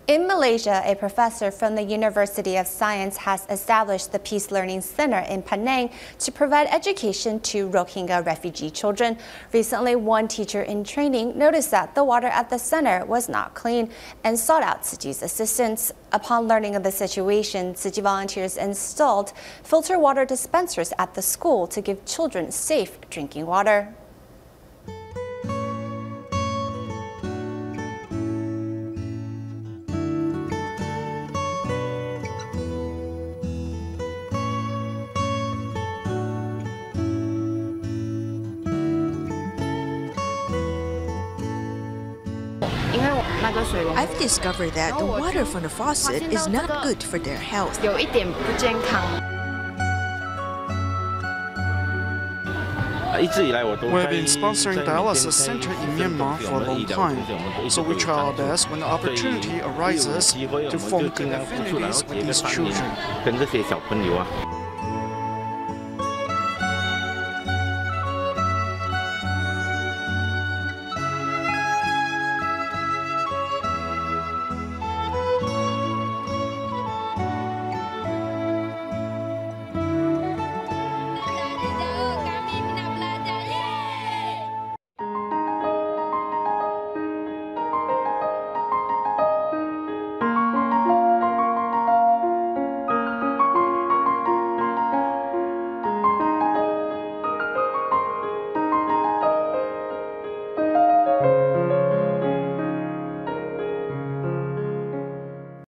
In Malaysia, a professor from the University of Science has established the Peace Learning Center in Penang to provide education to Rohingya refugee children. Recently, one teacher in training noticed that the water at the center was not clean and sought out Tzu Chi's assistance. Upon learning of the situation, Tzu Chi volunteers installed filter water dispensers at the school to give children safe drinking water. I've discovered that the water from the faucet is not good for their health. We have been sponsoring dialysis center in Myanmar for a long time, so we try our best when the opportunity arises to form good affinities with these children.